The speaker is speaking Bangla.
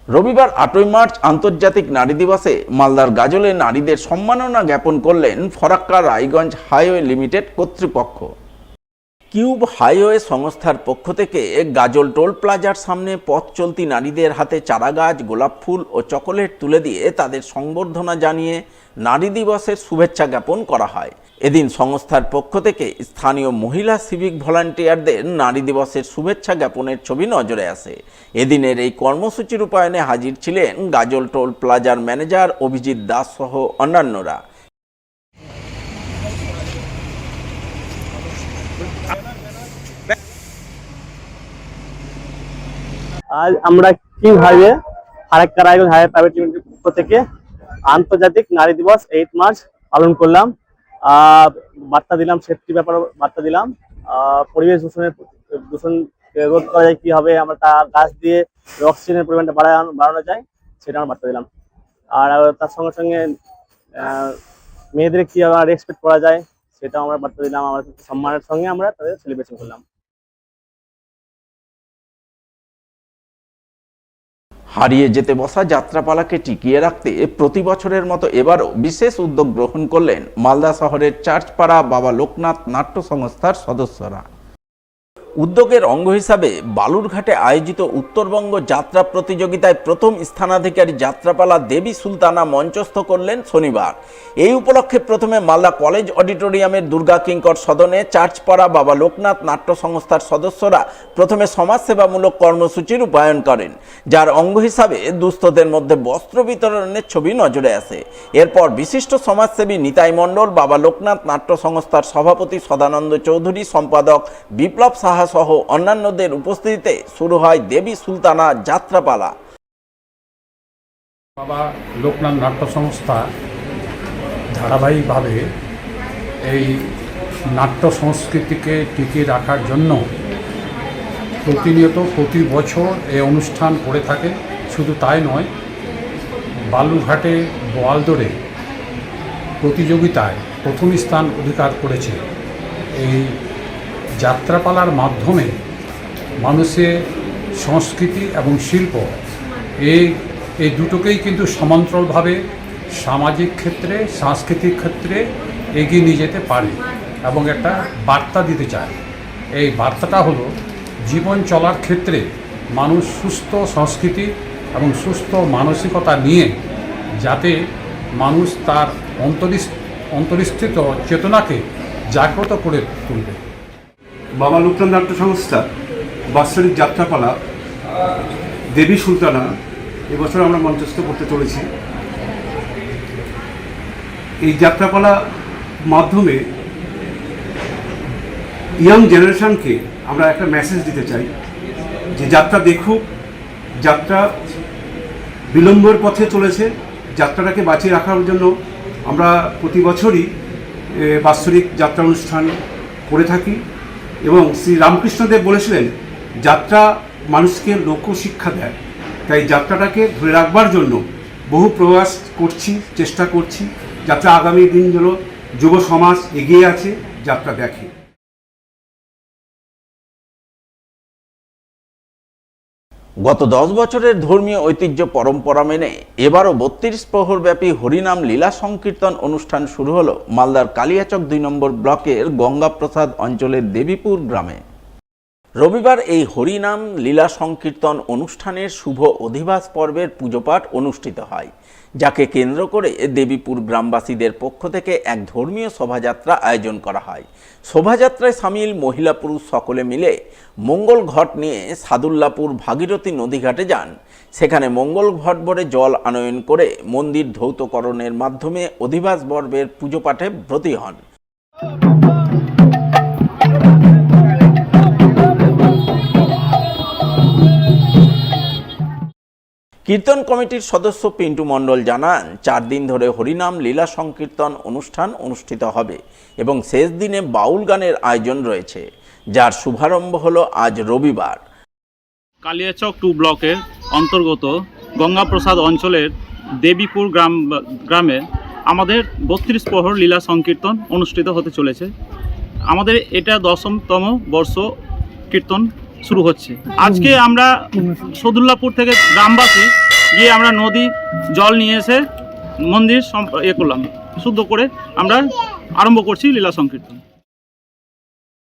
রবিবার 8ই মার্চ আন্তর্জাতিক নারী দিবসে মালদার গাজলে নারীদের সম্মাননা জ্ঞাপন করলেন ফরাক্কা রায়গঞ্জ হাইওয়ে লিমিটেড কর্তৃপক্ষ। কিউব হাইওয়ে সংস্থার পক্ষ থেকে গাজল টোল প্লাজার সামনে পথ চলতি নারীদের হাতে চারাগাছ, গোলাপ ফুল ও চকোলেট তুলে দিয়ে তাদের সংবর্ধনা জানিয়ে নারী দিবসের শুভেচ্ছা জ্ঞাপন করা হয়। এদিন সংস্থার পক্ষ থেকে স্থানীয় মহিলা সিভিক ভলান্টিয়ারদের নারী দিবসের শুভেচ্ছা জ্ঞাপনের ছবি নজরে আসে। এদিনের এই কর্মসূচি রূপায়ণে হাজির ছিলেন গাজল টোল প্লাজার ম্যানেজার অভিজিৎ দাস সহ অন্যান্যরা। আজ আমরা cube highway Farakka Raiganj highway private limited পক্ষ থেকে আন্তর্জাতিক নারী দিবস 8 মার্চ পালন করলাম। বার্তা দিলাম, সেফটি ব্যাপারে বার্তা দিলাম, পরিবেশ দূষণ রোধ করা যায় কিভাবে, আমরা গাছ দিয়ে অক্সিজেনের পরিমাণটা বাড়ানো যায় সেটা আমরা বার্তা দিলাম। আর তার সঙ্গে সঙ্গে মেয়েদের কিভাবে রেসপেক্ট করা যায় সেটাও আমরা বার্তা দিলাম। আমরা সম্মানের সঙ্গে আমরা তাদের সেলিব্রেশন করলাম। হারিয়ে যেতে বসা যাত্রাপালাকে টিকিয়ে রাখতে প্রতি বছরের মতো এবারও বিশেষ উদ্যোগ গ্রহণ করলেন মালদা শহরের চার্চপাড়া বাবা লোকনাথ নাট্য সংস্থার সদস্যরা। উদ্যোগের অঙ্গ হিসাবে বালুরঘাটে আয়োজিত উত্তরবঙ্গ যাত্রা প্রতিযোগিতায় প্রথম স্থানাধিকারী যাত্রাপালা দেবী সুলতানা মঞ্চস্থ করলেন শনিবার। এই উপলক্ষে প্রথমে মালদা কলেজ অডিটোরিয়ামের দুর্গা কিঙ্কর সদনে চার্চপাড়া বাবা লোকনাথ নাট্য সংস্থার সদস্যরা প্রথমে সমাজসেবামূলক কর্মসূচি রূপায়ণ করেন, যার অঙ্গ হিসাবে দুস্থদের মধ্যে বস্ত্র বিতরণের ছবি নজরে আসে। এরপর বিশিষ্ট সমাজসেবী নিতাই মণ্ডল, বাবা লোকনাথ নাট্য সংস্থার সভাপতি সদানন্দ চৌধুরী, সম্পাদক বিপ্লব সাহা সহ অন্যান্যদের উপস্থিতিতে শুরু হয় দেবী সুলতানা যাত্রাপালা। বাবা লোকনাথ নাট্য সংস্থা ধারাবাহিকভাবে এই নাট্য সংস্কৃতিকে টিকিয়ে রাখার জন্য প্রতিনিয়ত প্রতি বছর এই অনুষ্ঠান করে থাকে। শুধু তাই নয়, বালুরঘাটে বোয়ালদরে প্রতিযোগিতায় প্রথম স্থান অধিকার করেছে। এই যাত্রাপালার মাধ্যমে মানুষের সংস্কৃতি এবং শিল্প এই দুটোকেই কিন্তু সমান্তরালভাবে সামাজিক ক্ষেত্রে, সাংস্কৃতিক ক্ষেত্রে এগিয়ে নিয়ে যেতে পারে এবং একটা বার্তা দিতে চায়। এই বার্তাটা হলো জীবন চলার ক্ষেত্রে মানুষ সুস্থ সংস্কৃতি এবং সুস্থ মানসিকতা নিয়ে যাতে মানুষ তার অন্তরিস্থিত চেতনাকে জাগ্রত করে তুলবে। বাবা লোকনাথ নাট্য সংস্থা বাৎসরিক যাত্রাপালা দেবী সুলতানা এবছর আমরা মঞ্চস্থ করতে চলেছি। এই যাত্রাপালা মাধ্যমে ইয়াং জেনারেশনকে আমরা একটা মেসেজ দিতে চাই যে যাত্রা দেখুক, যাত্রা বিলম্বের পথে চলেছে, যাত্রাটাকে বাঁচিয়ে রাখার জন্য আমরা প্রতি বছরই বাৎসরিক যাত্রা অনুষ্ঠান করে থাকি। এবং শ্রী রামকৃষ্ণদেব বলেছিলেন যাত্রা মানুষকে লোকশিক্ষা দেয়, তাই যাত্রাটাকে ধরে রাখবার জন্য বহু প্রয়াস করছি, চেষ্টা করছি, যাতে আগামী দিনগুলো যুব সমাজ এগিয়ে আছে, যাত্রা দেখে। গত 10 বছরের ধর্মীয় ঐতিহ্য পরম্পরা মেনে এবারও 32 প্রহরব্যাপী হরিনাম লীলা সংকীর্তন অনুষ্ঠান শুরু হলো মালদার কালিয়াচক 2 নম্বর ব্লকের গঙ্গাপ্রসাদ অঞ্চলের দেবীপুর গ্রামে। রবিবার এই হরিনাম লীলা সংকীর্তন অনুষ্ঠানের শুভ অধিবাস পর্বের পুজোপাঠ অনুষ্ঠিত হয়, যাকে কেন্দ্র করে দেবীপুর গ্রামবাসীদের পক্ষ থেকে এক ধর্মীয় শোভাযাত্রা আয়োজন করা হয়। শোভাযাত্রায় সামিল মহিলা পুরুষ সকলে মিলে মঙ্গল ঘট নিয়ে সাদুল্লাপুর ভাগীরথী নদীঘাটে যান। সেখানে মঙ্গল ঘট ভরে জল আনয়ন করে মন্দির ধৌতকরণের মাধ্যমে অধিবাস পর্বের পুজোপাঠে ব্রতী হন। কীর্তন কমিটির সদস্য পিন্টু মণ্ডল জানান, 4 দিন ধরে হরিনাম লীলা সংকীর্তন অনুষ্ঠান অনুষ্ঠিত হবে এবং শেষ দিনে বাউল গানের আয়োজন রয়েছে, যার শুভারম্ভ হলো আজ রবিবার। কালিয়াচক 2 ব্লকের অন্তর্গত গঙ্গাপ্রসাদ অঞ্চলের দেবীপুর গ্রামে আমাদের 32 প্রহর লীলা সংকীর্তন অনুষ্ঠিত হতে চলেছে। আমাদের এটা 10তম বর্ষ কীর্তন শুরু হচ্ছে। আজকে আমরা সদুল্লাপুর থেকে গ্রামবাসী গিয়ে আমরা নদী জল নিয়ে এসে মন্দির করলাম, শুদ্ধ করে আমরা আরম্ভ করছি লীলা সংকীর্তন।